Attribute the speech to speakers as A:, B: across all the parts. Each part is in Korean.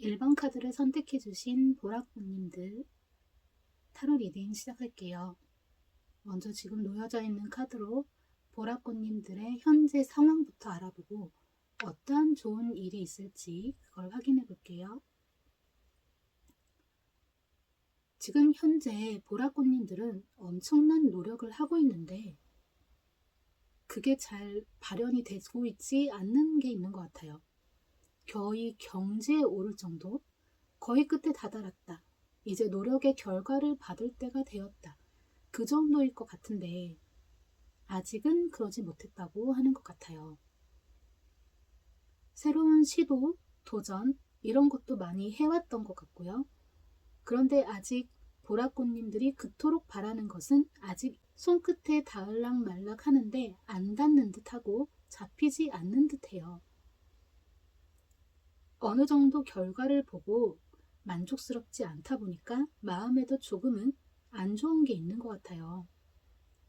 A: 1번 카드를 선택해 주신 보라꽃님들 타로 리딩 시작할게요. 먼저 지금 놓여져 있는 카드로 보라꽃님들의 현재 상황부터 알아보고 어떠한 좋은 일이 있을지 그걸 확인해 볼게요. 지금 현재 보라꽃님들은 엄청난 노력을 하고 있는데 그게 잘 발현이 되고 있지 않는 게 있는 것 같아요. 거의 경지에 오를 정도? 거의 끝에 다다랐다. 이제 노력의 결과를 받을 때가 되었다. 그 정도일 것 같은데 아직은 그러지 못했다고 하는 것 같아요. 새로운 시도, 도전 이런 것도 많이 해왔던 것 같고요. 그런데 아직 보라꽃님들이 그토록 바라는 것은 아직 손끝에 닿을락 말락 하는데 안 닿는 듯하고 잡히지 않는 듯해요. 어느 정도 결과를 보고 만족스럽지 않다 보니까 마음에도 조금은 안 좋은 게 있는 것 같아요.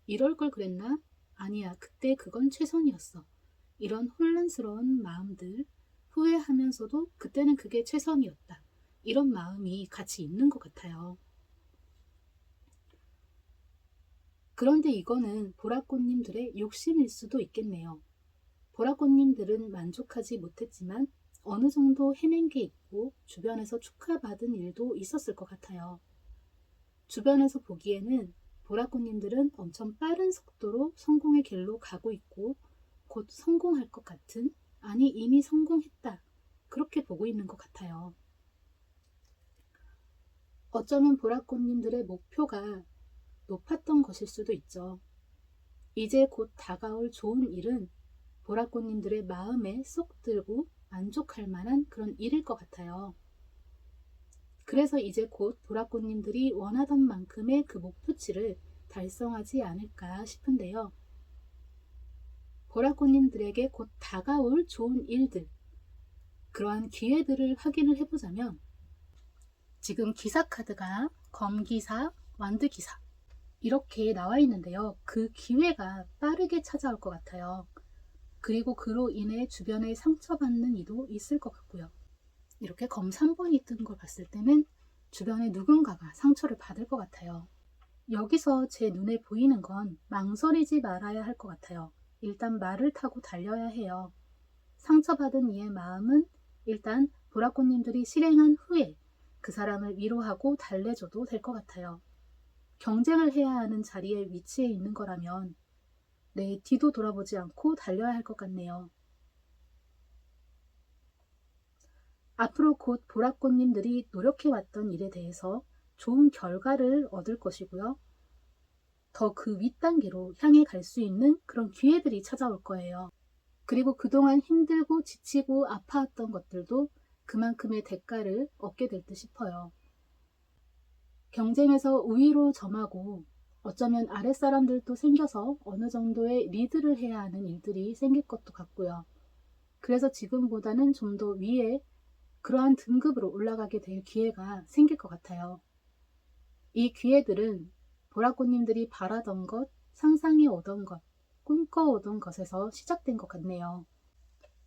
A: 이럴 걸 그랬나? 아니야, 그때 그건 최선이었어. 이런 혼란스러운 마음들, 후회하면서도 그때는 그게 최선이었다. 이런 마음이 같이 있는 것 같아요. 그런데 이거는 보라꽃님들의 욕심일 수도 있겠네요. 보라꽃님들은 만족하지 못했지만 어느 정도 해낸 게 있고 주변에서 축하받은 일도 있었을 것 같아요. 주변에서 보기에는 보라꽃님들은 엄청 빠른 속도로 성공의 길로 가고 있고 곧 성공할 것 같은, 아니 이미 성공했다, 그렇게 보고 있는 것 같아요. 어쩌면 보라꽃님들의 목표가 높았던 것일 수도 있죠. 이제 곧 다가올 좋은 일은 보라꽃님들의 마음에 쏙 들고 만족할 만한 그런 일일 것 같아요. 그래서 이제 곧 보라꽃님들이 원하던 만큼의 그 목표치를 달성하지 않을까 싶은데요. 보라꽃님들에게 곧 다가올 좋은 일들, 그러한 기회들을 확인을 해보자면 지금 기사 카드가 검기사, 완드기사 이렇게 나와 있는데요. 그 기회가 빠르게 찾아올 것 같아요. 그리고 그로 인해 주변에 상처받는 이도 있을 것 같고요. 이렇게 검 3번이 뜬 걸 봤을 때는 주변에 누군가가 상처를 받을 것 같아요. 여기서 제 눈에 보이는 건 망설이지 말아야 할 것 같아요. 일단 말을 타고 달려야 해요. 상처받은 이의 마음은 일단 보라꽃님들이 실행한 후에 그 사람을 위로하고 달래줘도 될 것 같아요. 경쟁을 해야 하는 자리에 위치해 있는 거라면 내 뒤도 돌아보지 않고 달려야 할 것 같네요. 앞으로 곧 보라꽃님들이 노력해왔던 일에 대해서 좋은 결과를 얻을 것이고요. 더 그 윗단계로 향해 갈 수 있는 그런 기회들이 찾아올 거예요. 그리고 그동안 힘들고 지치고 아파했던 것들도 그만큼의 대가를 얻게 될 듯 싶어요. 경쟁에서 우위로 점하고 어쩌면 아랫사람들도 생겨서 어느 정도의 리드를 해야 하는 일들이 생길 것도 같고요. 그래서 지금보다는 좀 더 위에 그러한 등급으로 올라가게 될 기회가 생길 것 같아요. 이 기회들은 보라꽃님들이 바라던 것, 상상해 오던 것, 꿈꿔오던 것에서 시작된 것 같네요.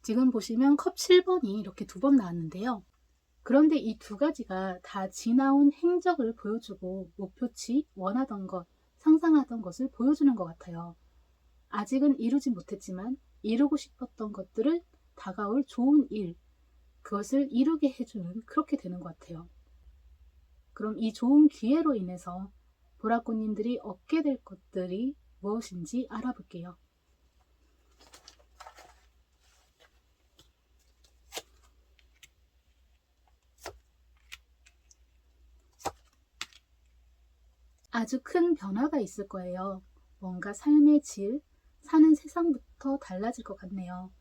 A: 지금 보시면 컵 7번이 이렇게 2번 나왔는데요. 그런데 이 두 가지가 다 지나온 행적을 보여주고 목표치, 원하던 것, 상상하던 것을 보여주는 것 같아요. 아직은 이루지 못했지만 이루고 싶었던 것들을 다가올 좋은 일, 그것을 이루게 해주는 그렇게 되는 것 같아요. 그럼 이 좋은 기회로 인해서 보라꽃님들이 얻게 될 것들이 무엇인지 알아볼게요. 아주 큰 변화가 있을 거예요. 뭔가 삶의 질, 사는 세상부터 달라질 것 같네요.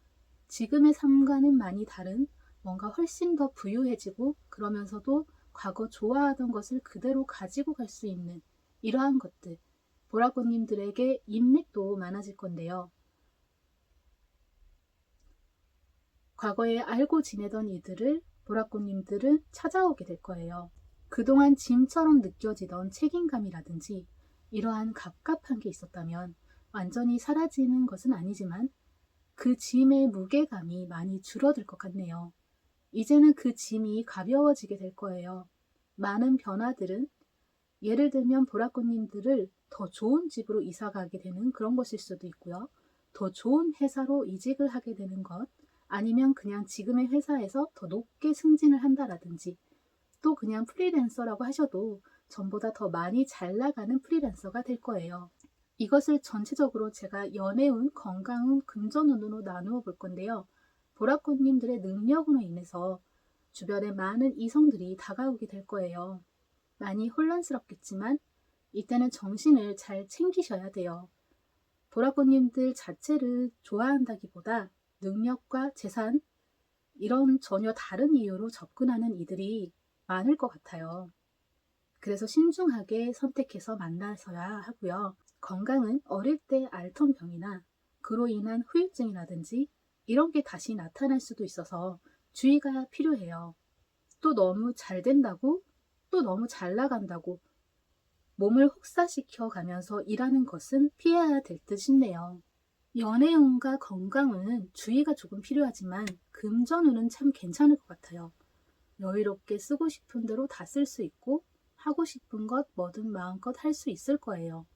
A: 지금의 삶과는 많이 다른, 뭔가 훨씬 더 부유해지고 그러면서도 과거 좋아하던 것을 그대로 가지고 갈 수 있는 이러한 것들, 보라꽃님들에게 인맥도 많아질 건데요. 과거에 알고 지내던 이들을 보라꽃님들은 찾아오게 될 거예요. 그동안 짐처럼 느껴지던 책임감이라든지 이러한 갑갑한 게 있었다면 완전히 사라지는 것은 아니지만 그 짐의 무게감이 많이 줄어들 것 같네요. 이제는 그 짐이 가벼워지게 될 거예요. 많은 변화들은 예를 들면 보라꽃님들을 더 좋은 집으로 이사 가게 되는 그런 것일 수도 있고요. 더 좋은 회사로 이직을 하게 되는 것, 아니면 그냥 지금의 회사에서 더 높게 승진을 한다라든지, 또 그냥 프리랜서라고 하셔도 전보다 더 많이 잘 나가는 프리랜서가 될 거예요. 이것을 전체적으로 제가 연애운, 건강운, 금전운으로 나누어 볼 건데요. 보라꽃님들의 능력으로 인해서 주변에 많은 이성들이 다가오게 될 거예요. 많이 혼란스럽겠지만 이때는 정신을 잘 챙기셔야 돼요. 보라꽃님들 자체를 좋아한다기보다 능력과 재산, 이런 전혀 다른 이유로 접근하는 이들이 많을 것 같아요. 그래서 신중하게 선택해서 만나셔야 하고요. 건강은 어릴 때 앓던 병이나 그로 인한 후유증이라든지 이런 게 다시 나타날 수도 있어서 주의가 필요해요. 또 너무 잘 된다고, 또 너무 잘 나간다고 몸을 혹사시켜 가면서 일하는 것은 피해야 될 듯 싶네요. 연애운과 건강운은 주의가 조금 필요하지만 금전운은 참 괜찮을 것 같아요. 여유롭게 쓰고 싶은 대로 다 쓸 수 있고 하고 싶은 것 뭐든 마음껏 할 수 있을 거예요.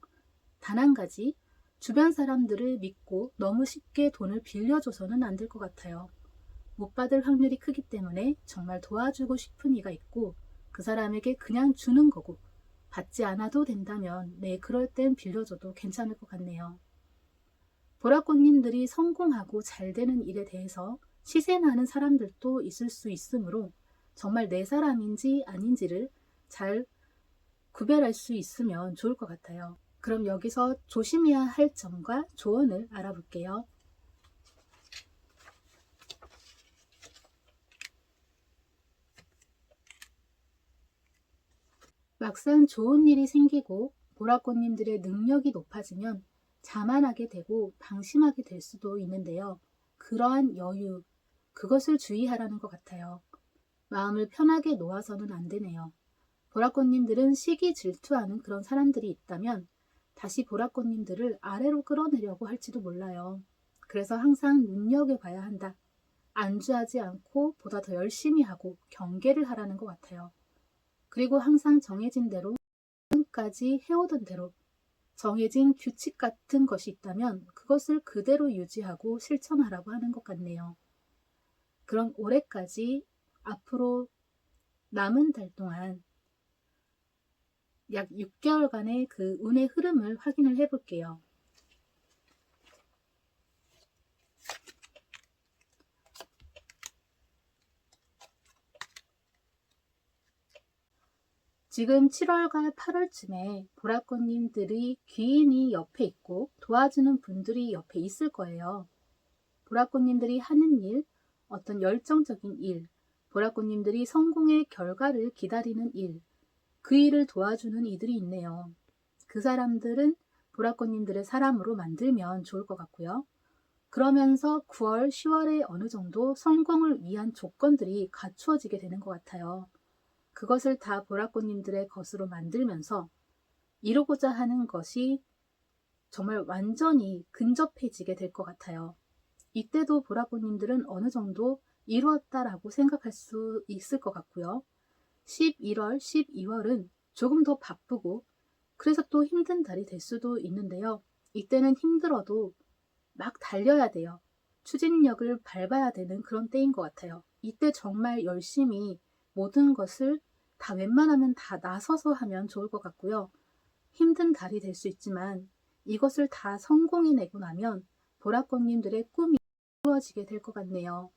A: 단 한 가지, 주변 사람들을 믿고 너무 쉽게 돈을 빌려줘서는 안 될 것 같아요. 못 받을 확률이 크기 때문에 정말 도와주고 싶은 이가 있고 그 사람에게 그냥 주는 거고 받지 않아도 된다면 네, 그럴 땐 빌려줘도 괜찮을 것 같네요. 보라꽃님들이 성공하고 잘 되는 일에 대해서 시샘하는 사람들도 있을 수 있으므로 정말 내 사람인지 아닌지를 잘 구별할 수 있으면 좋을 것 같아요. 그럼 여기서 조심해야 할 점과 조언을 알아볼게요. 막상 좋은 일이 생기고 보라꽃님들의 능력이 높아지면 자만하게 되고 방심하게 될 수도 있는데요. 그러한 여유, 그것을 주의하라는 것 같아요. 마음을 편하게 놓아서는 안 되네요. 보라꽃님들은 시기 질투하는 그런 사람들이 있다면 다시 보라꽃님들을 아래로 끌어내려고 할지도 몰라요. 그래서 항상 눈여겨봐야 한다. 안주하지 않고 보다 더 열심히 하고 경계를 하라는 것 같아요. 그리고 항상 정해진 대로 지금까지 해오던 대로 정해진 규칙 같은 것이 있다면 그것을 그대로 유지하고 실천하라고 하는 것 같네요. 그럼 올해까지 앞으로 남은 달 동안 약 6개월간의 그 운의 흐름을 확인을 해 볼게요. 지금 7월과 8월쯤에 보라꽃님들이 귀인이 옆에 있고 도와주는 분들이 옆에 있을 거예요. 보라꽃님들이 하는 일, 어떤 열정적인 일, 보라꽃님들이 성공의 결과를 기다리는 일, 그 일을 도와주는 이들이 있네요. 그 사람들은 보라꽃님들의 사람으로 만들면 좋을 것 같고요. 그러면서 9월, 10월에 어느 정도 성공을 위한 조건들이 갖추어지게 되는 것 같아요. 그것을 다 보라꽃님들의 것으로 만들면서 이루고자 하는 것이 정말 완전히 근접해지게 될 것 같아요. 이때도 보라꽃님들은 어느 정도 이루었다라고 생각할 수 있을 것 같고요. 11월, 12월은 조금 더 바쁘고 그래서 또 힘든 달이 될 수도 있는데요. 이때는 힘들어도 막 달려야 돼요. 추진력을 밟아야 되는 그런 때인 것 같아요. 이때 정말 열심히 모든 것을 다 웬만하면 다 나서서 하면 좋을 것 같고요. 힘든 달이 될 수 있지만 이것을 다 성공해내고 나면 보라꽃님들의 꿈이 이루어지게 될 것 같네요.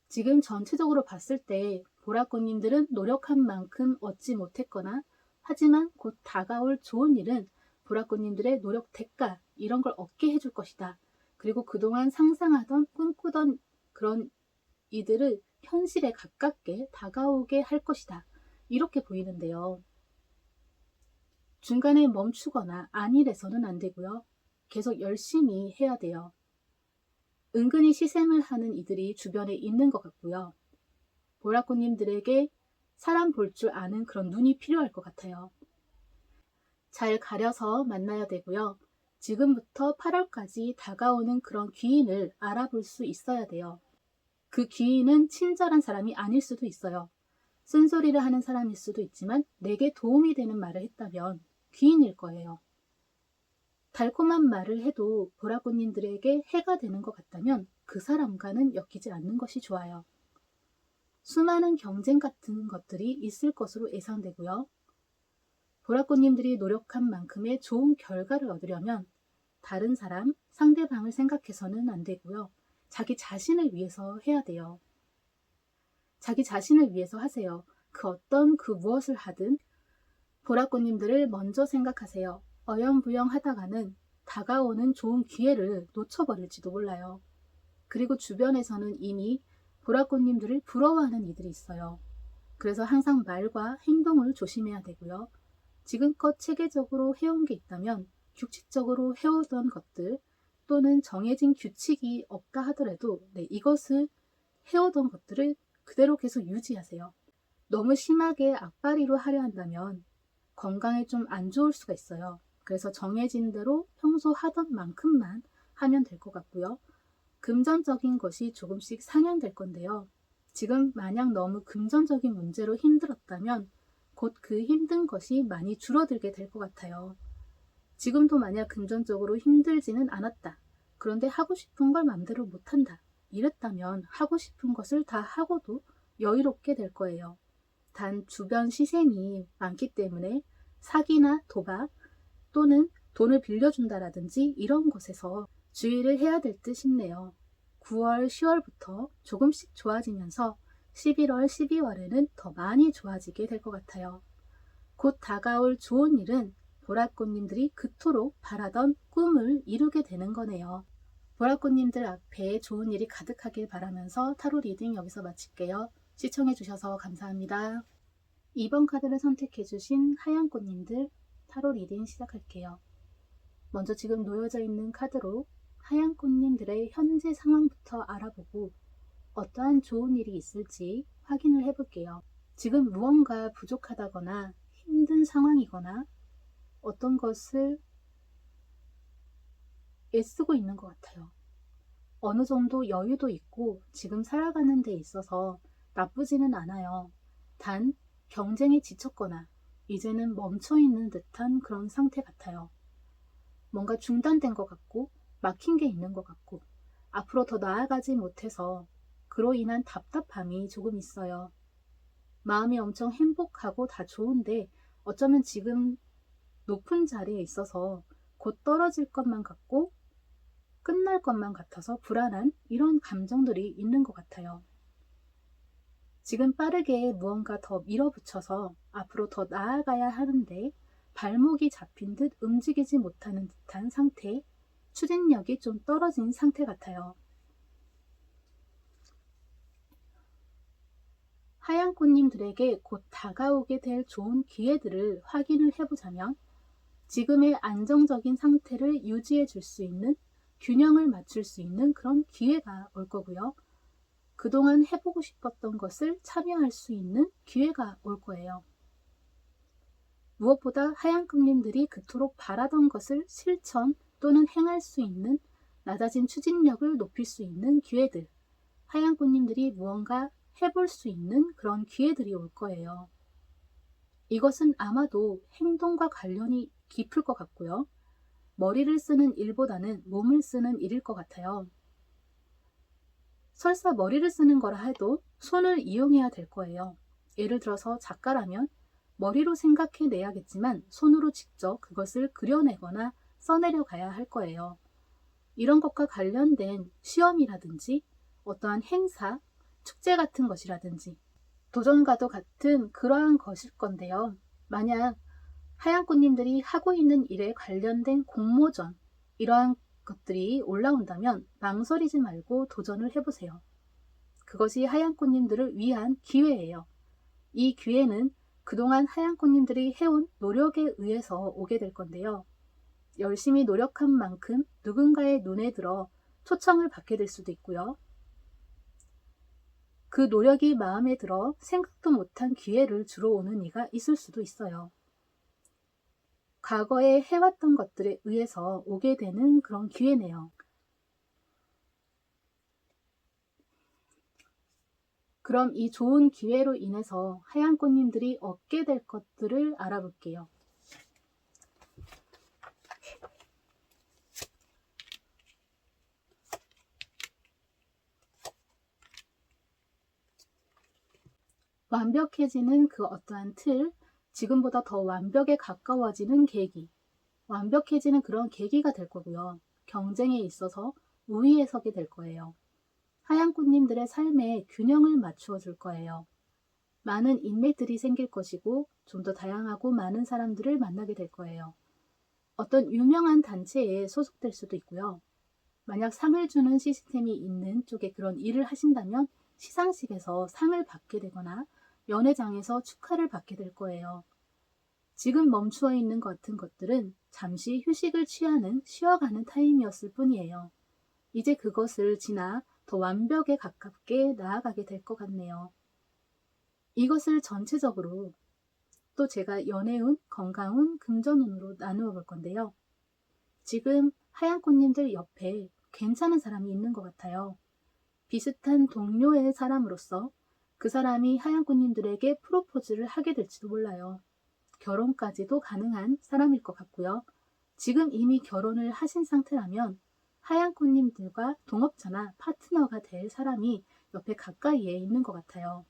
A: 지금 전체적으로 봤을 때 보라꽃님들은 노력한 만큼 얻지 못했거나 하지만 곧 다가올 좋은 일은 보라꽃님들의 노력 대가 이런 걸 얻게 해줄 것이다. 그리고 그동안 상상하던 꿈꾸던 그런 이들을 현실에 가깝게 다가오게 할 것이다. 이렇게 보이는데요. 중간에 멈추거나 안일해서는 안 되고요. 계속 열심히 해야 돼요. 은근히 시샘을 하는 이들이 주변에 있는 것 같고요. 보라꽃님들에게 사람 볼 줄 아는 그런 눈이 필요할 것 같아요. 잘 가려서 만나야 되고요. 지금부터 8월까지 다가오는 그런 귀인을 알아볼 수 있어야 돼요. 그 귀인은 친절한 사람이 아닐 수도 있어요. 쓴소리를 하는 사람일 수도 있지만 내게 도움이 되는 말을 했다면 귀인일 거예요. 달콤한 말을 해도 보라꽃님들에게 해가 되는 것 같다면 그 사람과는 엮이지 않는 것이 좋아요. 수많은 경쟁 같은 것들이 있을 것으로 예상되고요. 보라꽃님들이 노력한 만큼의 좋은 결과를 얻으려면 다른 사람, 상대방을 생각해서는 안 되고요. 자기 자신을 위해서 해야 돼요. 자기 자신을 위해서 하세요. 그 무엇을 하든 보라꽃님들을 먼저 생각하세요. 어영부영 하다가는 다가오는 좋은 기회를 놓쳐버릴지도 몰라요. 그리고 주변에서는 이미 보라꽃님들을 부러워하는 이들이 있어요. 그래서 항상 말과 행동을 조심해야 되고요. 지금껏 체계적으로 해온 게 있다면 규칙적으로 해오던 것들 또는 정해진 규칙이 없다 하더라도 이것을 해오던 것들을 그대로 계속 유지하세요. 너무 심하게 악바리로 하려 한다면 건강에 좀 안 좋을 수가 있어요. 그래서 정해진 대로 평소 하던 만큼만 하면 될 것 같고요. 금전적인 것이 조금씩 상향될 건데요. 지금 만약 너무 금전적인 문제로 힘들었다면 곧 그 힘든 것이 많이 줄어들게 될 것 같아요. 지금도 만약 금전적으로 힘들지는 않았다. 그런데 하고 싶은 걸 마음대로 못한다. 이랬다면 하고 싶은 것을 다 하고도 여유롭게 될 거예요. 단 주변 시샘이 많기 때문에 사기나 도박 또는 돈을 빌려준다라든지 이런 것에서 주의를 해야 될 듯 싶네요. 9월, 10월부터 조금씩 좋아지면서 11월, 12월에는 더 많이 좋아지게 될 것 같아요. 곧 다가올 좋은 일은 보라꽃님들이 그토록 바라던 꿈을 이루게 되는 거네요. 보라꽃님들 앞에 좋은 일이 가득하길 바라면서 타로 리딩 여기서 마칠게요. 시청해주셔서 감사합니다. 2번 카드를 선택해주신 하얀 꽃님들 타로 리딩 시작할게요. 먼저 지금 놓여져 있는 카드로 하얀 꽃님들의 현재 상황부터 알아보고 어떠한 좋은 일이 있을지 확인을 해볼게요. 지금 무언가 부족하다거나 힘든 상황이거나 어떤 것을 애쓰고 있는 것 같아요. 어느 정도 여유도 있고 지금 살아가는 데 있어서 나쁘지는 않아요. 단 경쟁에 지쳤거나 이제는 멈춰있는 듯한 그런 상태 같아요. 뭔가 중단된 것 같고 막힌 게 있는 것 같고 앞으로 더 나아가지 못해서 그로 인한 답답함이 조금 있어요. 마음이 엄청 행복하고 다 좋은데 어쩌면 지금 높은 자리에 있어서 곧 떨어질 것만 같고 끝날 것만 같아서 불안한 이런 감정들이 있는 것 같아요. 지금 빠르게 무언가 더 밀어붙여서 앞으로 더 나아가야 하는데 발목이 잡힌 듯 움직이지 못하는 듯한 상태, 추진력이 좀 떨어진 상태 같아요. 하얀 꽃님들에게 곧 다가오게 될 좋은 기회들을 확인을 해보자면 지금의 안정적인 상태를 유지해 줄 수 있는 균형을 맞출 수 있는 그런 기회가 올 거고요. 그동안 해보고 싶었던 것을 참여할 수 있는 기회가 올 거예요. 무엇보다 하얀 꽃님들이 그토록 바라던 것을 실천 또는 행할 수 있는 낮아진 추진력을 높일 수 있는 기회들, 하얀 꽃님들이 무언가 해볼 수 있는 그런 기회들이 올 거예요. 이것은 아마도 행동과 관련이 깊을 것 같고요. 머리를 쓰는 일보다는 몸을 쓰는 일일 것 같아요. 설사 머리를 쓰는 거라 해도 손을 이용해야 될 거예요. 예를 들어서 작가라면 머리로 생각해내야겠지만 손으로 직접 그것을 그려내거나 써내려 가야 할 거예요. 이런 것과 관련된 시험이라든지 어떠한 행사, 축제 같은 것이라든지 도전과도 같은 그러한 것일 건데요. 만약 하얀 꽃님들이 하고 있는 일에 관련된 공모전 이러한 것들이 올라온다면 망설이지 말고 도전을 해보세요. 그것이 하얀 꽃님들을 위한 기회예요. 이 기회는 그동안 하얀 꽃님들이 해온 노력에 의해서 오게 될 건데요. 열심히 노력한 만큼 누군가의 눈에 들어 초청을 받게 될 수도 있고요. 그 노력이 마음에 들어 생각도 못한 기회를 주러 오는 이가 있을 수도 있어요. 과거에 해왔던 것들에 의해서 오게 되는 그런 기회네요. 그럼 이 좋은 기회로 인해서 하얀 꽃님들이 얻게 될 것들을 알아볼게요. 완벽해지는 그 어떠한 틀, 지금보다 더 완벽에 가까워지는 계기, 완벽해지는 그런 계기가 될 거고요. 경쟁에 있어서 우위에 서게 될 거예요. 하얀 꽃님들의 삶에 균형을 맞추어 줄 거예요. 많은 인맥들이 생길 것이고 좀 더 다양하고 많은 사람들을 만나게 될 거예요. 어떤 유명한 단체에 소속될 수도 있고요. 만약 상을 주는 시스템이 있는 쪽에 그런 일을 하신다면 시상식에서 상을 받게 되거나 연회장에서 축하를 받게 될 거예요. 지금 멈추어 있는 것 같은 것들은 잠시 휴식을 취하는 쉬어가는 타임이었을 뿐이에요. 이제 그것을 지나 더 완벽에 가깝게 나아가게 될 것 같네요. 이것을 전체적으로 또 제가 연애운, 건강운, 금전운으로 나누어 볼 건데요. 지금 하얀 꽃님들 옆에 괜찮은 사람이 있는 것 같아요. 비슷한 동료의 사람으로서 그 사람이 하얀 꽃님들에게 프로포즈를 하게 될지도 몰라요. 결혼까지도 가능한 사람일 것 같고요. 지금 이미 결혼을 하신 상태라면 하얀 꽃님들과 동업자나 파트너가 될 사람이 옆에 가까이에 있는 것 같아요.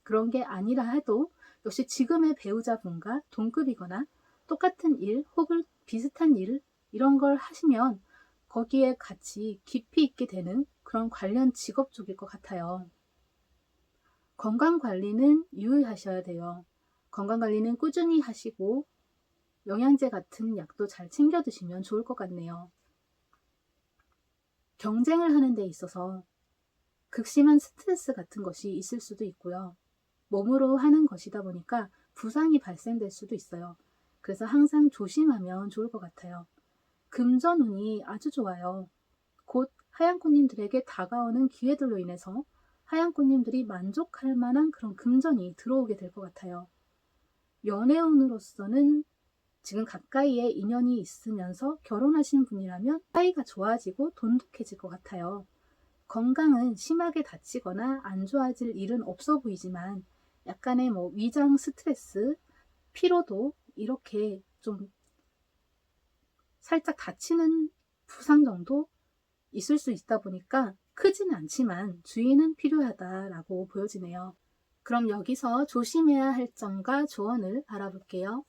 A: 그런 게 아니라 해도 역시 지금의 배우자분과 동급이거나 똑같은 일 혹은 비슷한 일 이런 걸 하시면 거기에 같이 깊이 있게 되는 그런 관련 직업 쪽일 것 같아요. 건강관리는 유의하셔야 돼요. 건강관리는 꾸준히 하시고 영양제 같은 약도 잘 챙겨 드시면 좋을 것 같네요. 경쟁을 하는 데 있어서 극심한 스트레스 같은 것이 있을 수도 있고요. 몸으로 하는 것이다 보니까 부상이 발생될 수도 있어요. 그래서 항상 조심하면 좋을 것 같아요. 금전운이 아주 좋아요. 곧 하얀 꽃님들에게 다가오는 기회들로 인해서 하얀 꽃님들이 만족할 만한 그런 금전이 들어오게 될 것 같아요. 연애운으로서는 지금 가까이에 인연이 있으면서 결혼하신 분이라면 사이가 좋아지고 돈독해질 것 같아요. 건강은 심하게 다치거나 안 좋아질 일은 없어 보이지만 약간의 위장 스트레스, 피로도 이렇게 좀 살짝 다치는 부상 정도 있을 수 있다 보니까 크지는 않지만 주의는 필요하다라고 보여지네요. 그럼 여기서 조심해야 할 점과 조언을 알아볼게요.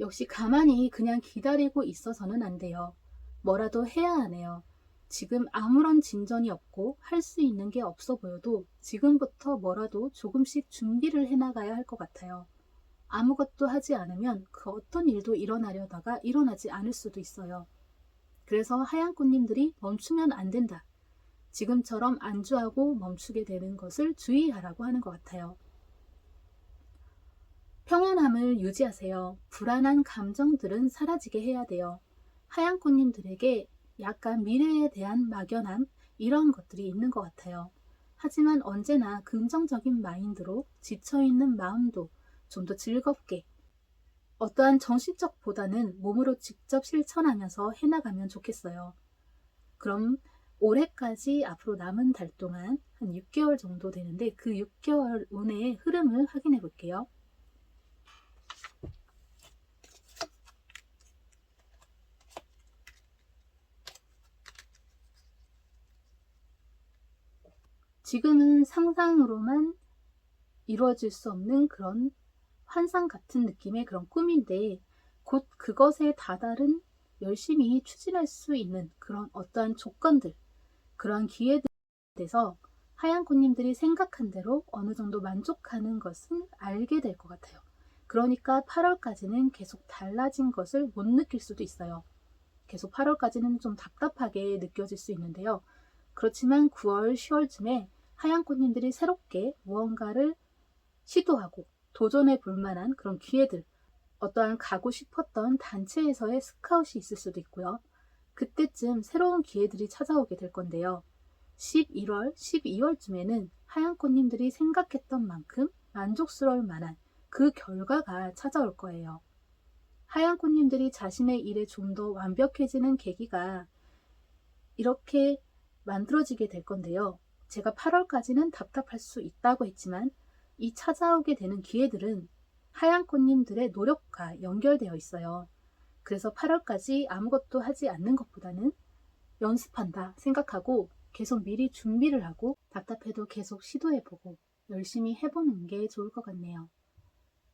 A: 역시 가만히 그냥 기다리고 있어서는 안 돼요. 뭐라도 해야 하네요. 지금 아무런 진전이 없고 할 수 있는 게 없어 보여도 지금부터 뭐라도 조금씩 준비를 해나가야 할 것 같아요. 아무것도 하지 않으면 그 어떤 일도 일어나려다가 일어나지 않을 수도 있어요. 그래서 하얀 꽃님들이 멈추면 안 된다. 지금처럼 안주하고 멈추게 되는 것을 주의하라고 하는 것 같아요. 평온함을 유지하세요. 불안한 감정들은 사라지게 해야 돼요. 하얀 꽃님들에게 약간 미래에 대한 막연함 이런 것들이 있는 것 같아요. 하지만 언제나 긍정적인 마인드로 지쳐있는 마음도 좀 더 즐겁게 어떠한 정신적보다는 몸으로 직접 실천하면서 해나가면 좋겠어요. 그럼 올해까지 앞으로 남은 달 동안 한 6개월 정도 되는데 그 6개월 운의 흐름을 확인해 볼게요. 지금은 상상으로만 이루어질 수 없는 그런 환상 같은 느낌의 그런 꿈인데 곧 그것에 다다른 열심히 추진할 수 있는 그런 어떠한 조건들, 그런 기회들에 대해서 하얀 꽃님들이 생각한 대로 어느 정도 만족하는 것은 알게 될 것 같아요. 그러니까 8월까지는 계속 달라진 것을 못 느낄 수도 있어요. 계속 8월까지는 좀 답답하게 느껴질 수 있는데요. 그렇지만 9월, 10월쯤에 하얀 꽃님들이 새롭게 무언가를 시도하고 도전해 볼 만한 그런 기회들, 어떠한 가고 싶었던 단체에서의 스카웃이 있을 수도 있고요. 그때쯤 새로운 기회들이 찾아오게 될 건데요. 11월, 12월쯤에는 하얀 꽃님들이 생각했던 만큼 만족스러울 만한 그 결과가 찾아올 거예요. 하얀 꽃님들이 자신의 일에 좀 더 완벽해지는 계기가 이렇게 만들어지게 될 건데요. 제가 8월까지는 답답할 수 있다고 했지만 이 찾아오게 되는 기회들은 하얀 꽃님들의 노력과 연결되어 있어요. 그래서 8월까지 아무것도 하지 않는 것보다는 연습한다 생각하고 계속 미리 준비를 하고 답답해도 계속 시도해보고 열심히 해보는 게 좋을 것 같네요.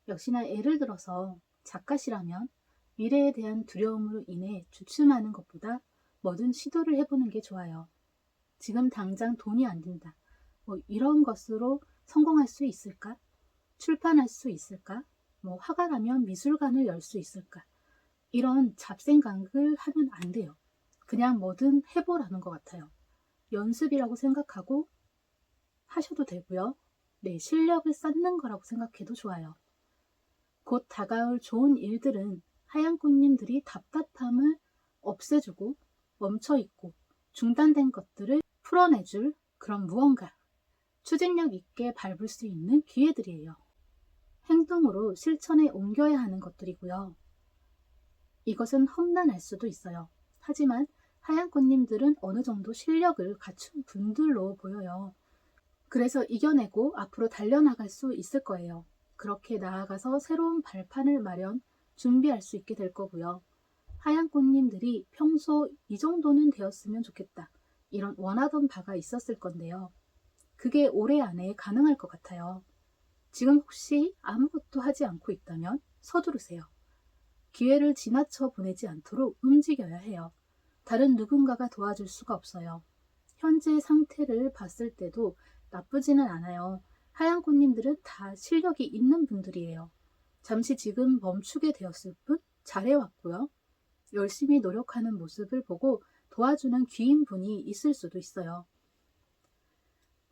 A: 역시나 예를 들어서 작가시라면 미래에 대한 두려움으로 인해 주춤하는 것보다 뭐든 시도를 해보는 게 좋아요. 지금 당장 돈이 안 든다. 뭐 이런 것으로 성공할 수 있을까? 출판할 수 있을까? 뭐 화가 나면 미술관을 열 수 있을까? 이런 잡생각을 하면 안 돼요. 그냥 뭐든 해보라는 것 같아요. 연습이라고 생각하고 하셔도 되고요. 네, 실력을 쌓는 거라고 생각해도 좋아요. 곧 다가올 좋은 일들은 하얀 꽃님들이 답답함을 없애주고 멈춰있고 중단된 것들을 풀어내줄 그런 무언가 추진력 있게 밟을 수 있는 기회들이에요. 행동으로 실천에 옮겨야 하는 것들이고요. 이것은 험난할 수도 있어요. 하지만 하얀 꽃님들은 어느 정도 실력을 갖춘 분들로 보여요. 그래서 이겨내고 앞으로 달려나갈 수 있을 거예요. 그렇게 나아가서 새로운 발판을 준비할 수 있게 될 거고요. 하얀 꽃님들이 평소 이 정도는 되었으면 좋겠다. 이런 원하던 바가 있었을 건데요. 그게 올해 안에 가능할 것 같아요. 지금 혹시 아무것도 하지 않고 있다면 서두르세요. 기회를 지나쳐 보내지 않도록 움직여야 해요. 다른 누군가가 도와줄 수가 없어요. 현재 상태를 봤을 때도 나쁘지는 않아요. 하얀 꽃님들은 다 실력이 있는 분들이에요. 잠시 지금 멈추게 되었을 뿐 잘해왔고요. 열심히 노력하는 모습을 보고 도와주는 귀인분이 있을 수도 있어요.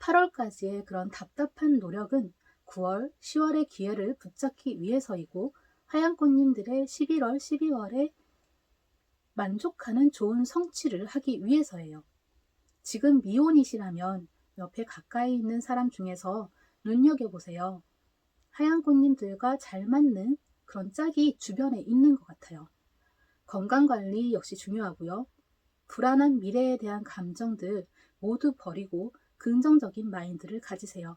A: 8월까지의 그런 답답한 노력은 9월, 10월의 기회를 붙잡기 위해서이고 하얀 꽃님들의 11월, 12월에 만족하는 좋은 성취를 하기 위해서예요. 지금 미혼이시라면 옆에 가까이 있는 사람 중에서 눈여겨보세요. 하얀 꽃님들과 잘 맞는 그런 짝이 주변에 있는 것 같아요. 건강관리 역시 중요하고요. 불안한 미래에 대한 감정들 모두 버리고 긍정적인 마인드를 가지세요.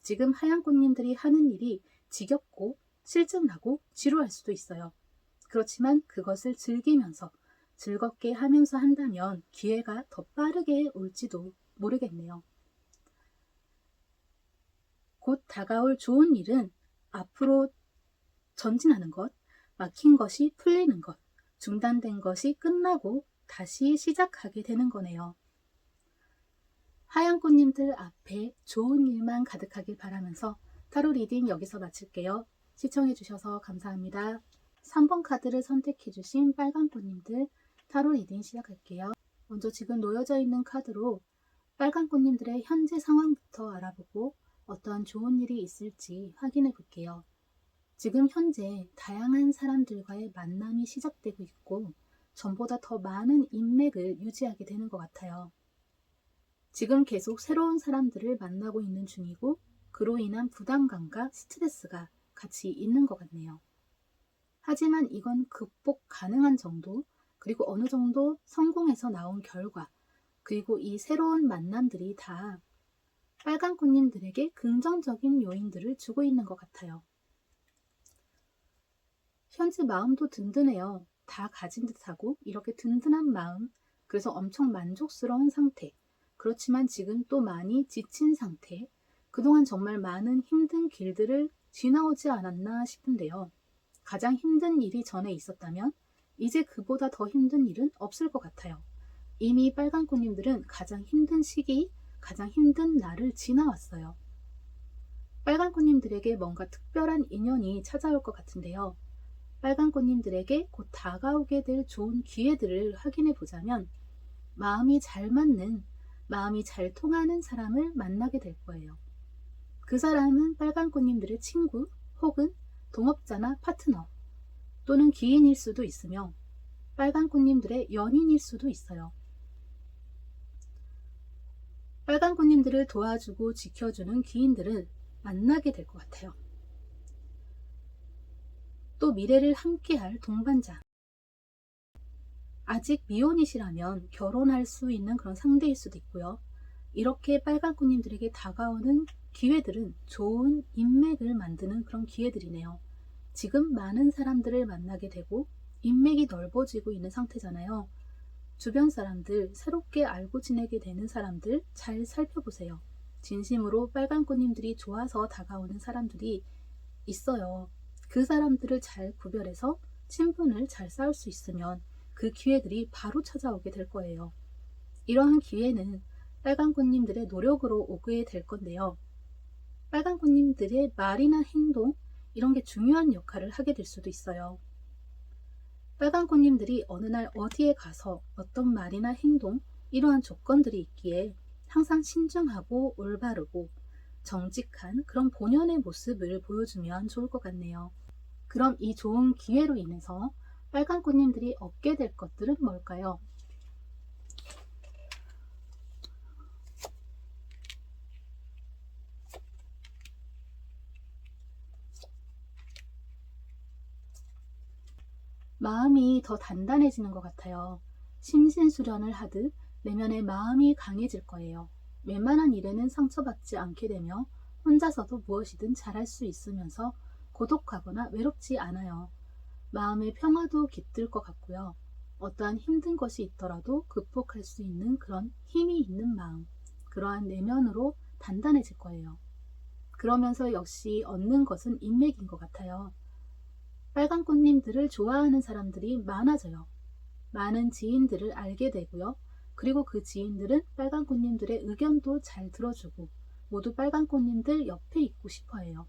A: 지금 하얀 꽃님들이 하는 일이 지겹고 실증나고 지루할 수도 있어요. 그렇지만 그것을 즐기면서 즐겁게 하면서 한다면 기회가 더 빠르게 올지도 모르겠네요. 곧 다가올 좋은 일은 앞으로 전진하는 것, 막힌 것이 풀리는 것, 중단된 것이 끝나고 다시 시작하게 되는 거네요. 하얀 꽃님들 앞에 좋은 일만 가득하길 바라면서 타로 리딩 여기서 마칠게요. 시청해주셔서 감사합니다. 3번 카드를 선택해주신 빨간 꽃님들 타로 리딩 시작할게요. 먼저 지금 놓여져 있는 카드로 빨간 꽃님들의 현재 상황부터 알아보고 어떠한 좋은 일이 있을지 확인해 볼게요. 지금 현재 다양한 사람들과의 만남이 시작되고 있고 전보다 더 많은 인맥을 유지하게 되는 것 같아요. 지금 계속 새로운 사람들을 만나고 있는 중이고 그로 인한 부담감과 스트레스가 같이 있는 것 같네요. 하지만 이건 극복 가능한 정도, 그리고 어느 정도 성공해서 나온 결과, 그리고 이 새로운 만남들이 다 빨간 꽃님들에게 긍정적인 요인들을 주고 있는 것 같아요. 현재 마음도 든든해요. 다 가진 듯하고 이렇게 든든한 마음, 그래서 엄청 만족스러운 상태. 그렇지만 지금 또 많이 지친 상태. 그동안 정말 많은 힘든 길들을 지나오지 않았나 싶은데요. 가장 힘든 일이 전에 있었다면 이제 그보다 더 힘든 일은 없을 것 같아요. 이미 빨간 꽃님들은 가장 힘든 시기, 가장 힘든 날을 지나왔어요. 빨간 꽃님들에게 뭔가 특별한 인연이 찾아올 것 같은데요. 빨간 꽃님들에게 곧 다가오게 될 좋은 기회들을 확인해 보자면 마음이 잘 맞는, 마음이 잘 통하는 사람을 만나게 될 거예요. 그 사람은 빨간 꽃님들의 친구 혹은 동업자나 파트너 또는 기인일 수도 있으며 빨간 꽃님들의 연인일 수도 있어요. 빨간 꽃님들을 도와주고 지켜주는 기인들을 만나게 될 것 같아요. 또 미래를 함께할 동반자. 아직 미혼이시라면 결혼할 수 있는 그런 상대일 수도 있고요. 이렇게 빨간꽃님들에게 다가오는 기회들은 좋은 인맥을 만드는 그런 기회들이네요. 지금 많은 사람들을 만나게 되고 인맥이 넓어지고 있는 상태잖아요. 주변 사람들, 새롭게 알고 지내게 되는 사람들 잘 살펴보세요. 진심으로 빨간꽃님들이 좋아서 다가오는 사람들이 있어요. 그 사람들을 잘 구별해서 친분을 잘 쌓을 수 있으면 그 기회들이 바로 찾아오게 될 거예요. 이러한 기회는 빨간꽃님들의 노력으로 오게 될 건데요. 빨간꽃님들의 말이나 행동 이런 게 중요한 역할을 하게 될 수도 있어요. 빨간꽃님들이 어느 날 어디에 가서 어떤 말이나 행동 이러한 조건들이 있기에 항상 신중하고 올바르고 정직한 그런 본연의 모습을 보여주면 좋을 것 같네요. 그럼 이 좋은 기회로 인해서 빨간꽃님들이 얻게 될 것들은 뭘까요? 마음이 더 단단해지는 것 같아요. 심신수련을 하듯 내면의 마음이 강해질 거예요. 웬만한 일에는 상처받지 않게 되며 혼자서도 무엇이든 잘할 수 있으면서 고독하거나 외롭지 않아요. 마음의 평화도 깃들 것 같고요. 어떠한 힘든 것이 있더라도 극복할 수 있는 그런 힘이 있는 마음, 그러한 내면으로 단단해질 거예요. 그러면서 역시 얻는 것은 인맥인 것 같아요. 빨간꽃님들을 좋아하는 사람들이 많아져요. 많은 지인들을 알게 되고요. 그리고 그 지인들은 빨간꽃님들의 의견도 잘 들어주고 모두 빨간꽃님들 옆에 있고 싶어 해요.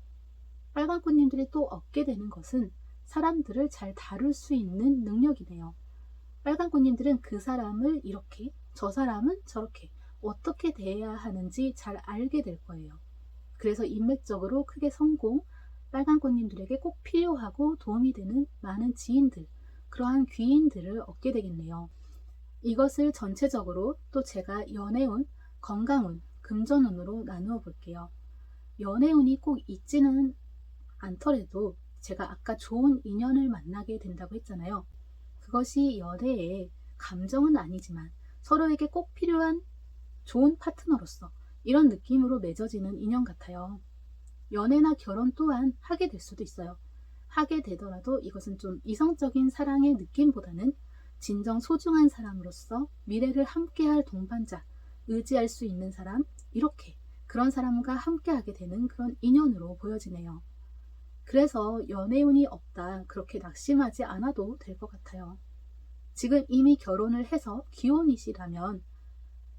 A: 빨간꽃님들이 또 얻게 되는 것은 사람들을 잘 다룰 수 있는 능력이네요. 빨간꽃님들은 그 사람을 이렇게, 저 사람은 저렇게 어떻게 대해야 하는지 잘 알게 될 거예요. 그래서 인맥적으로 크게 성공, 빨간꽃님들에게 꼭 필요하고 도움이 되는 많은 지인들, 그러한 귀인들을 얻게 되겠네요. 이것을 전체적으로 또 제가 연애운, 건강운, 금전운으로 나누어 볼게요. 연애운이 꼭 있지는 않더라도 제가 아까 좋은 인연을 만나게 된다고 했잖아요. 그것이 연애의 감정은 아니지만 서로에게 꼭 필요한 좋은 파트너로서 이런 느낌으로 맺어지는 인연 같아요. 연애나 결혼 또한 하게 될 수도 있어요. 하게 되더라도 이것은 좀 이성적인 사랑의 느낌보다는 진정 소중한 사람으로서 미래를 함께할 동반자, 의지할 수 있는 사람, 이렇게 그런 사람과 함께하게 되는 그런 인연으로 보여지네요. 그래서 연애운이 없다 그렇게 낙심하지 않아도 될 것 같아요. 지금 이미 결혼을 해서 기혼이시라면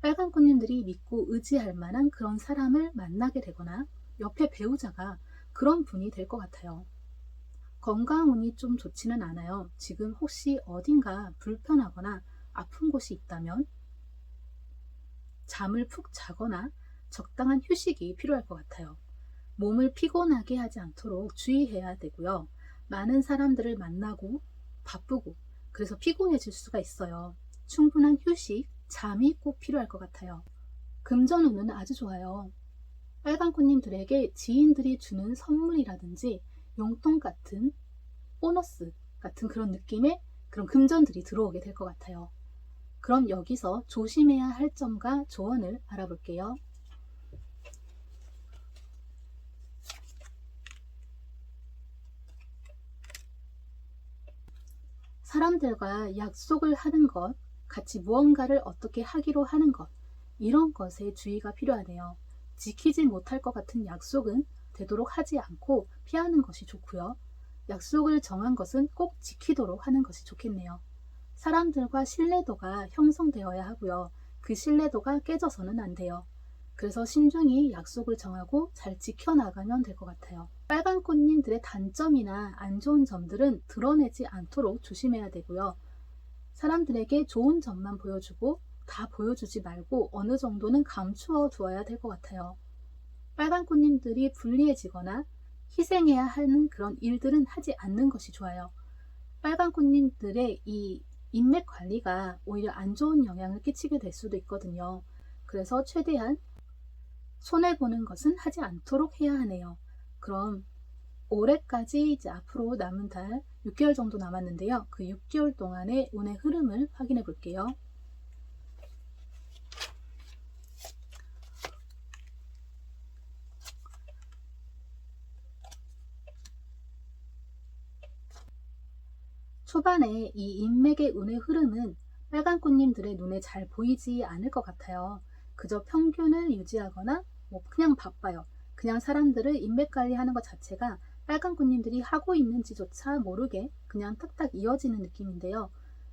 A: 빨간꽃님들이 믿고 의지할 만한 그런 사람을 만나게 되거나 옆에 배우자가 그런 분이 될 것 같아요. 건강운이 좀 좋지는 않아요. 지금 혹시 어딘가 불편하거나 아픈 곳이 있다면 잠을 푹 자거나 적당한 휴식이 필요할 것 같아요. 몸을 피곤하게 하지 않도록 주의해야 되고요. 많은 사람들을 만나고 바쁘고 그래서 피곤해질 수가 있어요. 충분한 휴식, 잠이 꼭 필요할 것 같아요. 금전운은 아주 좋아요. 빨간꽃님들에게 지인들이 주는 선물이라든지 용돈 같은 보너스 같은 그런 느낌의 그런 금전들이 들어오게 될 것 같아요. 그럼 여기서 조심해야 할 점과 조언을 알아볼게요. 사람들과 약속을 하는 것, 같이 무언가를 어떻게 하기로 하는 것, 이런 것에 주의가 필요하네요. 지키지 못할 것 같은 약속은 되도록 하지 않고 피하는 것이 좋고요. 약속을 정한 것은 꼭 지키도록 하는 것이 좋겠네요. 사람들과 신뢰도가 형성되어야 하고요. 그 신뢰도가 깨져서는 안 돼요. 그래서 신중히 약속을 정하고 잘 지켜나가면 될 것 같아요. 빨간꽃님들의 단점이나 안 좋은 점들은 드러내지 않도록 조심해야 되고요. 사람들에게 좋은 점만 보여주고 다 보여주지 말고 어느 정도는 감추어 두어야 될 것 같아요. 빨간꽃님들이 불리해지거나 희생해야 하는 그런 일들은 하지 않는 것이 좋아요. 빨간꽃님들의 이 인맥 관리가 오히려 안 좋은 영향을 끼치게 될 수도 있거든요. 그래서 최대한 손해보는 것은 하지 않도록 해야 하네요. 그럼 올해까지 이제 앞으로 남은 달 6개월 정도 남았는데요. 그 6개월 동안의 운의 흐름을 확인해 볼게요. 초반에 이 인맥의 운의 흐름은 빨간 꽃님들의 눈에 잘 보이지 않을 것 같아요. 그저 평균을 유지하거나 그냥 바빠요. 그냥 사람들을 인맥 관리하는 것 자체가 빨간 꽃님들이 하고 있는지조차 모르게 그냥 탁탁 이어지는 느낌인데요.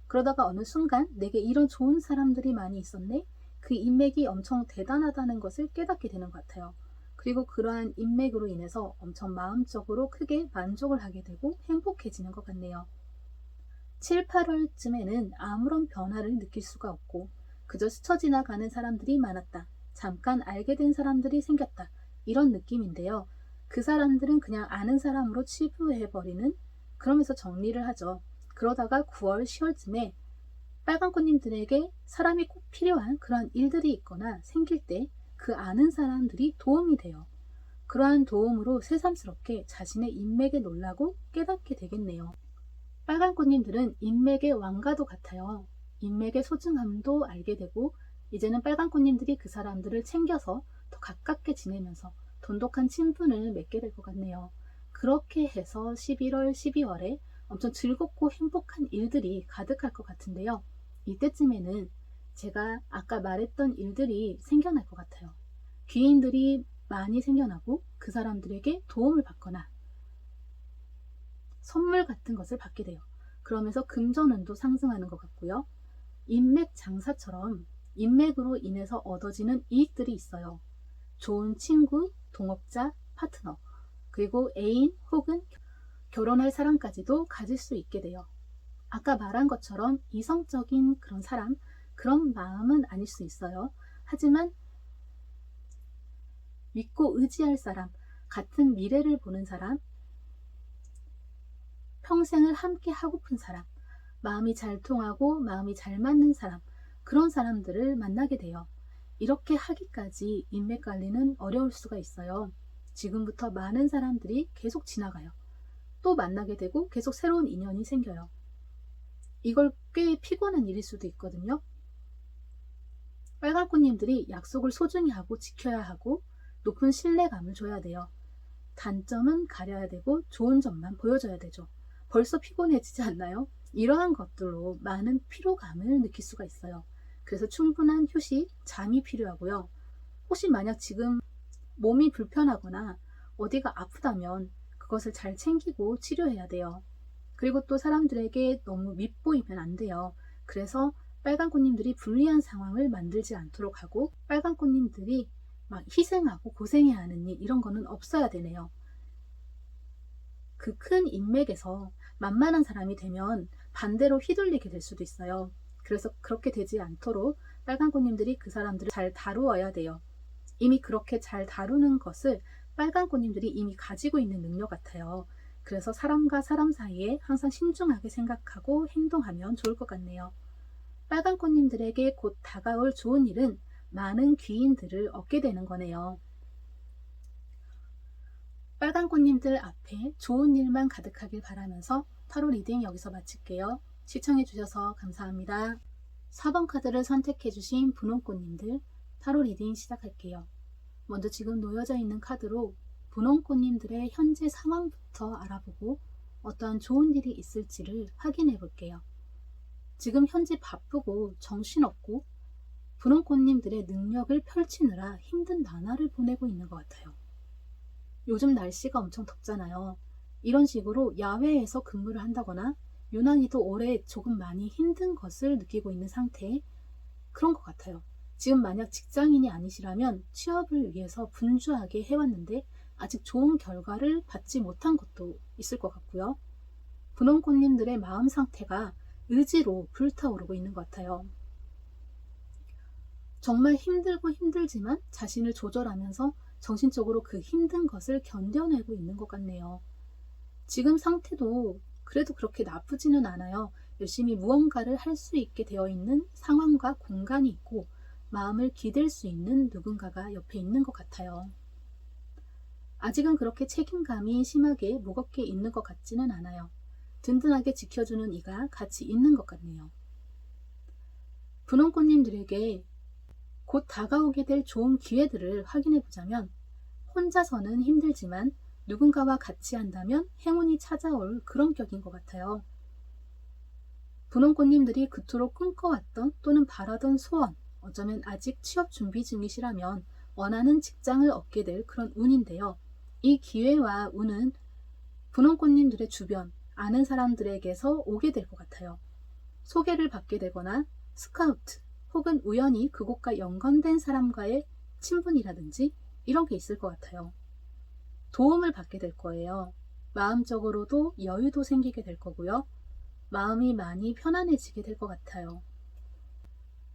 A: 그러다가 어느 순간 내게 이런 좋은 사람들이 많이 있었네? 그 인맥이 엄청 대단하다는 것을 깨닫게 되는 것 같아요. 그리고 그러한 인맥으로 인해서 엄청 마음적으로 크게 만족을 하게 되고 행복해지는 것 같네요. 7, 8월쯤에는 아무런 변화를 느낄 수가 없고 그저 스쳐 지나가는 사람들이 많았다. 잠깐 알게 된 사람들이 생겼다. 이런 느낌인데요. 그 사람들은 그냥 아는 사람으로 치부해버리는, 그러면서 정리를 하죠. 그러다가 9월, 10월쯤에 빨간 꽃님들에게 사람이 꼭 필요한 그런 일들이 있거나 생길 때 그 아는 사람들이 도움이 돼요. 그러한 도움으로 새삼스럽게 자신의 인맥에 놀라고 깨닫게 되겠네요. 빨간 꽃님들은 인맥의 왕과도 같아요. 인맥의 소중함도 알게 되고 이제는 빨간 꽃님들이 그 사람들을 챙겨서 더 가깝게 지내면서 돈독한 친분을 맺게 될 것 같네요. 그렇게 해서 11월, 12월에 엄청 즐겁고 행복한 일들이 가득할 것 같은데요. 이때쯤에는 제가 아까 말했던 일들이 생겨날 것 같아요. 귀인들이 많이 생겨나고 그 사람들에게 도움을 받거나 선물 같은 것을 받게 돼요. 그러면서 금전운도 상승하는 것 같고요. 인맥 장사처럼 인맥으로 인해서 얻어지는 이익들이 있어요. 좋은 친구, 동업자, 파트너, 그리고 애인 혹은 결혼할 사람까지도 가질 수 있게 돼요. 아까 말한 것처럼 이성적인 그런 사람, 그런 마음은 아닐 수 있어요. 하지만 믿고 의지할 사람, 같은 미래를 보는 사람, 평생을 함께 하고픈 사람, 마음이 잘 통하고 마음이 잘 맞는 사람, 그런 사람들을 만나게 돼요. 이렇게 하기까지 인맥 관리는 어려울 수가 있어요. 지금부터 많은 사람들이 계속 지나가요. 또 만나게 되고 계속 새로운 인연이 생겨요. 이걸 꽤 피곤한 일일 수도 있거든요. 빨간 꽃님들이 약속을 소중히 하고 지켜야 하고 높은 신뢰감을 줘야 돼요. 단점은 가려야 되고 좋은 점만 보여줘야 되죠. 벌써 피곤해지지 않나요? 이러한 것들로 많은 피로감을 느낄 수가 있어요. 그래서 충분한 휴식, 잠이 필요하고요. 혹시 만약 지금 몸이 불편하거나 어디가 아프다면 그것을 잘 챙기고 치료해야 돼요. 그리고 또 사람들에게 너무 밉보이면 안 돼요. 그래서 빨간 꽃님들이 불리한 상황을 만들지 않도록 하고 빨간 꽃님들이 막 희생하고 고생해야 하는 일, 이런 거는 없어야 되네요. 그 큰 인맥에서 만만한 사람이 되면 반대로 휘둘리게 될 수도 있어요. 그래서 그렇게 되지 않도록 빨간 꽃님들이 그 사람들을 잘 다루어야 돼요. 이미 그렇게 잘 다루는 것을 빨간 꽃님들이 이미 가지고 있는 능력 같아요. 그래서 사람과 사람 사이에 항상 신중하게 생각하고 행동하면 좋을 것 같네요. 빨간 꽃님들에게 곧 다가올 좋은 일은 많은 귀인들을 얻게 되는 거네요. 빨간 꽃님들 앞에 좋은 일만 가득하길 바라면서 타로 리딩 여기서 마칠게요. 시청해주셔서 감사합니다. 4번 카드를 선택해주신 분홍꽃님들 타로 리딩 시작할게요. 먼저 지금 놓여져 있는 카드로 분홍꽃님들의 현재 상황부터 알아보고 어떠한 좋은 일이 있을지를 확인해 볼게요. 지금 현재 바쁘고 정신없고 분홍꽃님들의 능력을 펼치느라 힘든 나날을 보내고 있는 것 같아요. 요즘 날씨가 엄청 덥잖아요. 이런 식으로 야외에서 근무를 한다거나 유난히도 올해 조금 많이 힘든 것을 느끼고 있는 상태, 그런 것 같아요. 지금 만약 직장인이 아니시라면 취업을 위해서 분주하게 해왔는데 아직 좋은 결과를 받지 못한 것도 있을 것 같고요. 분홍꽃님들의 마음 상태가 의지로 불타오르고 있는 것 같아요. 정말 힘들고 힘들지만 자신을 조절하면서 정신적으로 그 힘든 것을 견뎌내고 있는 것 같네요. 지금 상태도 그래도 그렇게 나쁘지는 않아요. 열심히 무언가를 할 수 있게 되어 있는 상황과 공간이 있고 마음을 기댈 수 있는 누군가가 옆에 있는 것 같아요. 아직은 그렇게 책임감이 심하게 무겁게 있는 것 같지는 않아요. 든든하게 지켜주는 이가 같이 있는 것 같네요. 분홍꽃님들에게 곧 다가오게 될 좋은 기회들을 확인해 보자면 혼자서는 힘들지만 누군가와 같이 한다면 행운이 찾아올 그런 격인 것 같아요. 분홍꽃님들이 그토록 꿈꿔왔던 또는 바라던 소원, 어쩌면 아직 취업 준비 중이시라면 원하는 직장을 얻게 될 그런 운인데요. 이 기회와 운은 분홍꽃님들의 주변, 아는 사람들에게서 오게 될 것 같아요. 소개를 받게 되거나 스카우트 혹은 우연히 그곳과 연관된 사람과의 친분이라든지 이런 게 있을 것 같아요. 도움을 받게 될 거예요. 마음적으로도 여유도 생기게 될 거고요. 마음이 많이 편안해지게 될 것 같아요.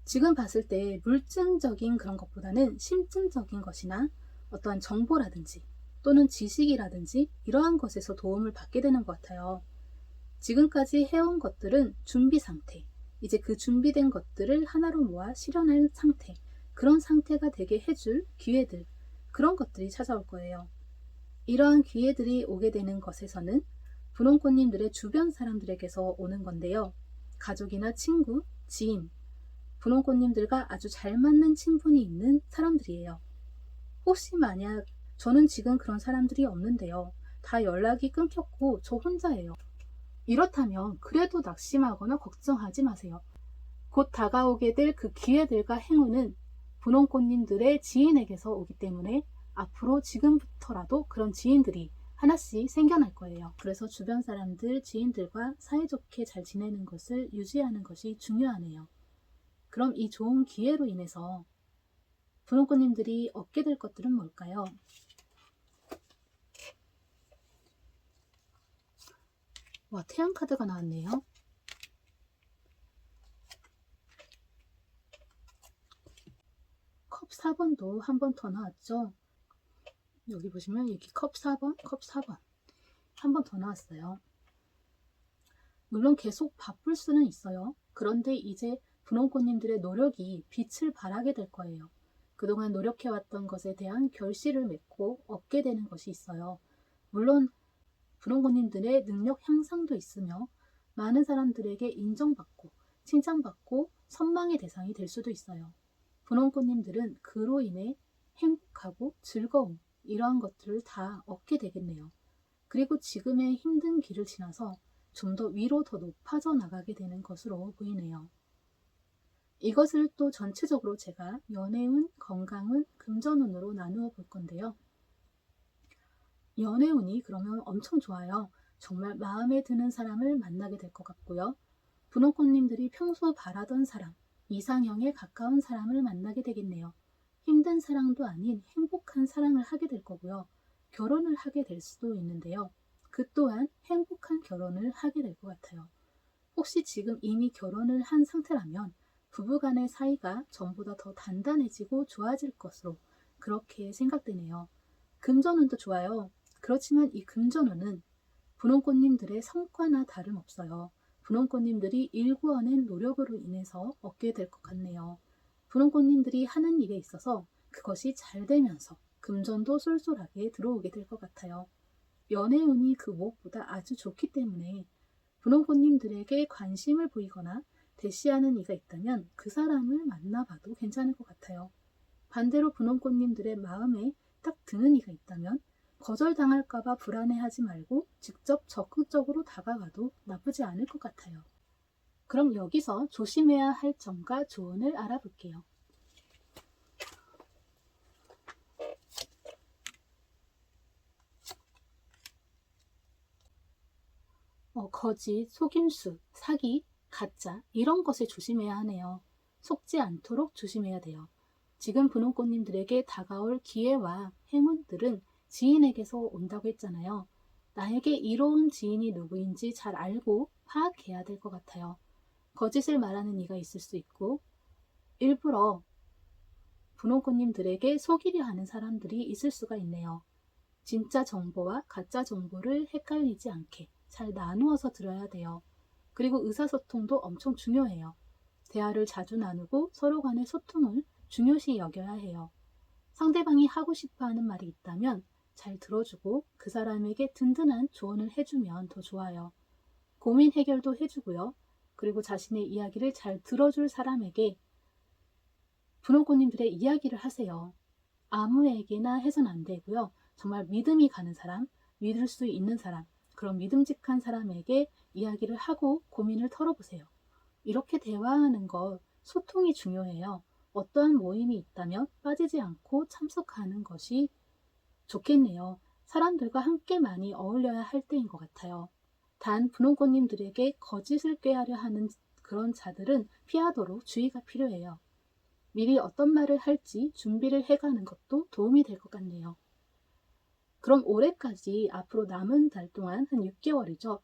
A: 지금 봤을 때 물증적인 그런 것보다는 심증적인 것이나 어떠한 정보라든지 또는 지식이라든지 이러한 것에서 도움을 받게 되는 것 같아요. 지금까지 해온 것들은 준비 상태, 이제 그 준비된 것들을 하나로 모아 실현할 상태, 그런 상태가 되게 해줄 기회들, 그런 것들이 찾아올 거예요. 이러한 기회들이 오게 되는 것에서는 분홍꽃님들의 주변 사람들에게서 오는 건데요. 가족이나 친구, 지인, 분홍꽃님들과 아주 잘 맞는 친분이 있는 사람들이에요. 혹시 만약 저는 지금 그런 사람들이 없는데요. 다 연락이 끊겼고 저 혼자예요. 이렇다면 그래도 낙심하거나 걱정하지 마세요. 곧 다가오게 될 그 기회들과 행운은 분홍꽃님들의 지인에게서 오기 때문에 앞으로 지금부터라도 그런 지인들이 하나씩 생겨날 거예요. 그래서 주변 사람들, 지인들과 사이좋게 잘 지내는 것을 유지하는 것이 중요하네요. 그럼 이 좋은 기회로 인해서 분홍꽃님들이 얻게 될 것들은 뭘까요? 와, 태양 카드가 나왔네요. 컵 4번도 한 번 더 나왔죠. 여기 보시면 여기 컵 4번, 컵 4번 한 번 더 나왔어요. 물론 계속 바쁠 수는 있어요. 그런데 이제 분홍꽃님들의 노력이 빛을 발하게 될 거예요. 그동안 노력해왔던 것에 대한 결실을 맺고 얻게 되는 것이 있어요. 물론 분홍꽃님들의 능력 향상도 있으며 많은 사람들에게 인정받고 칭찬받고 선망의 대상이 될 수도 있어요. 분홍꽃님들은 그로 인해 행복하고 즐거움 이러한 것들을 다 얻게 되겠네요. 그리고 지금의 힘든 길을 지나서 좀 더 위로 더 높아져 나가게 되는 것으로 보이네요. 이것을 또 전체적으로 제가 연애운, 건강운, 금전운으로 나누어 볼 건데요. 연애운이 그러면 엄청 좋아요. 정말 마음에 드는 사람을 만나게 될 것 같고요. 분홍꽃님들이 평소 바라던 사람, 이상형에 가까운 사람을 만나게 되겠네요. 힘든 사랑도 아닌 행복한 사랑을 하게 될 거고요. 결혼을 하게 될 수도 있는데요. 그 또한 행복한 결혼을 하게 될 것 같아요. 혹시 지금 이미 결혼을 한 상태라면 부부간의 사이가 전보다 더 단단해지고 좋아질 것으로 그렇게 생각되네요. 금전운도 좋아요. 그렇지만 이 금전운은 분홍꽃님들의 성과나 다름없어요. 분홍꽃님들이 일구어낸 노력으로 인해서 얻게 될 것 같네요. 분홍꽃님들이 하는 일에 있어서 그것이 잘 되면서 금전도 쏠쏠하게 들어오게 될 것 같아요. 연애운이 그 무엇보다 아주 좋기 때문에 분홍꽃님들에게 관심을 보이거나 대시하는 이가 있다면 그 사람을 만나봐도 괜찮을 것 같아요. 반대로 분홍꽃님들의 마음에 딱 드는 이가 있다면 거절당할까봐 불안해하지 말고 직접 적극적으로 다가가도 나쁘지 않을 것 같아요. 그럼 여기서 조심해야 할 점과 조언을 알아볼게요. 거짓, 속임수, 사기, 가짜 이런 것에 조심해야 하네요. 속지 않도록 조심해야 돼요. 지금 분홍꽃님들에게 다가올 기회와 행운들은 지인에게서 온다고 했잖아요. 나에게 이로운 지인이 누구인지 잘 알고 파악해야 될 것 같아요. 거짓을 말하는 이가 있을 수 있고 일부러 분홍꽃님들에게 속이려 하는 사람들이 있을 수가 있네요. 진짜 정보와 가짜 정보를 헷갈리지 않게 잘 나누어서 들어야 돼요. 그리고 의사소통도 엄청 중요해요. 대화를 자주 나누고 서로 간의 소통을 중요시 여겨야 해요. 상대방이 하고 싶어 하는 말이 있다면 잘 들어주고 그 사람에게 든든한 조언을 해주면 더 좋아요. 고민 해결도 해주고요. 그리고 자신의 이야기를 잘 들어줄 사람에게 분홍꽃님들의 이야기를 하세요. 아무에게나 해선 안 되고요. 정말 믿음이 가는 사람, 믿을 수 있는 사람, 그런 믿음직한 사람에게 이야기를 하고 고민을 털어보세요. 이렇게 대화하는 것, 소통이 중요해요. 어떠한 모임이 있다면 빠지지 않고 참석하는 것이 좋겠네요. 사람들과 함께 많이 어울려야 할 때인 것 같아요. 단 분홍꽃님들에게 거짓을 꾀하려 하는 그런 자들은 피하도록 주의가 필요해요. 미리 어떤 말을 할지 준비를 해가는 것도 도움이 될 것 같네요. 그럼 올해까지 앞으로 남은 달 동안 한 6개월이죠.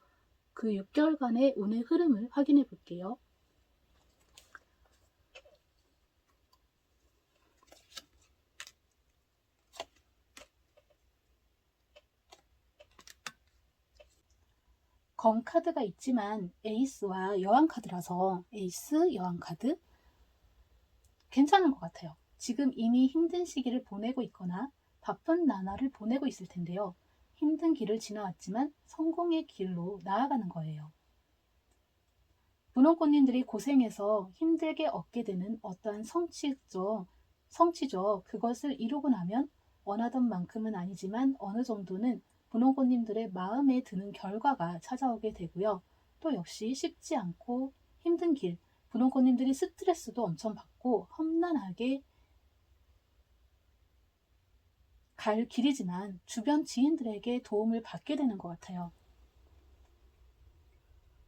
A: 그 6개월간의 운의 흐름을 확인해 볼게요. 검 카드가 있지만 에이스와 여왕 카드라서 에이스, 여왕 카드 괜찮은 것 같아요. 지금 이미 힘든 시기를 보내고 있거나 바쁜 나날을 보내고 있을 텐데요. 힘든 길을 지나왔지만 성공의 길로 나아가는 거예요. 분홍꽃님들이 고생해서 힘들게 얻게 되는 어떠한 성취죠. 그것을 이루고 나면 원하던 만큼은 아니지만 어느 정도는 분홍꽃님들의 마음에 드는 결과가 찾아오게 되고요. 또 역시 쉽지 않고 힘든 길, 분홍꽃님들이 스트레스도 엄청 받고 험난하게 갈 길이지만 주변 지인들에게 도움을 받게 되는 것 같아요.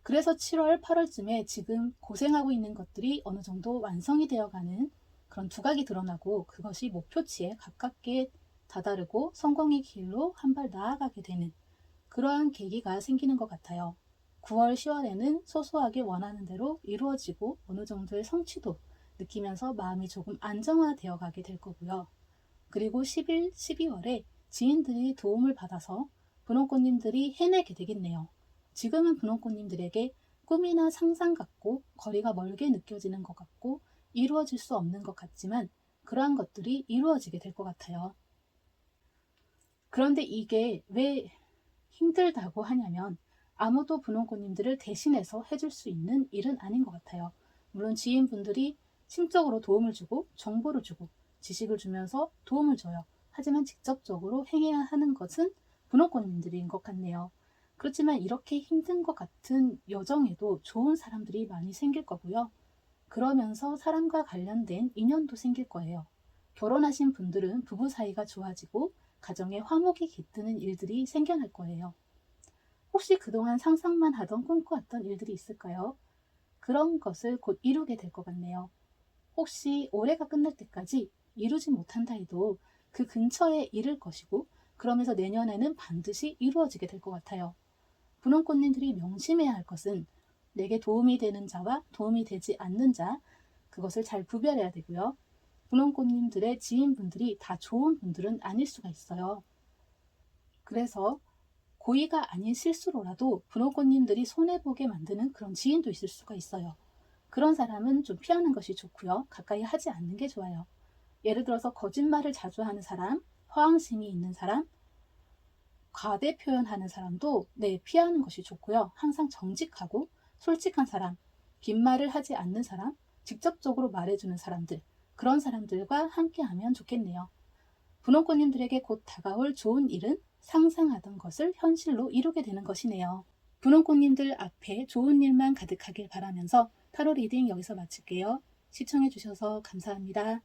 A: 그래서 7월, 8월쯤에 지금 고생하고 있는 것들이 어느 정도 완성이 되어가는 그런 두각이 드러나고 그것이 목표치에 가깝게 다다르고 성공의 길로 한 발 나아가게 되는 그러한 계기가 생기는 것 같아요. 9월, 10월에는 소소하게 원하는 대로 이루어지고 어느 정도의 성취도 느끼면서 마음이 조금 안정화되어 가게 될 거고요. 그리고 10일, 12월에 지인들이 도움을 받아서 분홍꽃님들이 해내게 되겠네요. 지금은 분홍꽃님들에게 꿈이나 상상 같고 거리가 멀게 느껴지는 것 같고 이루어질 수 없는 것 같지만 그러한 것들이 이루어지게 될 것 같아요. 그런데 이게 왜 힘들다고 하냐면 아무도 분홍꽃님들을 대신해서 해줄 수 있는 일은 아닌 것 같아요. 물론 지인분들이 심적으로 도움을 주고 정보를 주고 지식을 주면서 도움을 줘요. 하지만 직접적으로 행해야 하는 것은 분홍꽃님들인 것 같네요. 그렇지만 이렇게 힘든 것 같은 여정에도 좋은 사람들이 많이 생길 거고요. 그러면서 사람과 관련된 인연도 생길 거예요. 결혼하신 분들은 부부 사이가 좋아지고 가정에 화목이 깃드는 일들이 생겨날 거예요. 혹시 그동안 상상만 하던 꿈꿔왔던 일들이 있을까요? 그런 것을 곧 이루게 될 것 같네요. 혹시 올해가 끝날 때까지 이루지 못한다 해도 그 근처에 이를 것이고 그러면서 내년에는 반드시 이루어지게 될 것 같아요. 분홍꽃님들이 명심해야 할 것은 내게 도움이 되는 자와 도움이 되지 않는 자 그것을 잘 구별해야 되고요. 분홍꽃님들의 지인분들이 다 좋은 분들은 아닐 수가 있어요. 그래서 고의가 아닌 실수로라도 분홍꽃님들이 손해보게 만드는 그런 지인도 있을 수가 있어요. 그런 사람은 좀 피하는 것이 좋고요. 가까이 하지 않는 게 좋아요. 예를 들어서 거짓말을 자주 하는 사람, 허황심이 있는 사람, 과대 표현하는 사람도 피하는 것이 좋고요. 항상 정직하고 솔직한 사람, 빈말을 하지 않는 사람, 직접적으로 말해주는 사람들, 그런 사람들과 함께하면 좋겠네요. 분홍꽃님들에게 곧 다가올 좋은 일은 상상하던 것을 현실로 이루게 되는 것이네요. 분홍꽃님들 앞에 좋은 일만 가득하길 바라면서 타로 리딩 여기서 마칠게요. 시청해주셔서 감사합니다.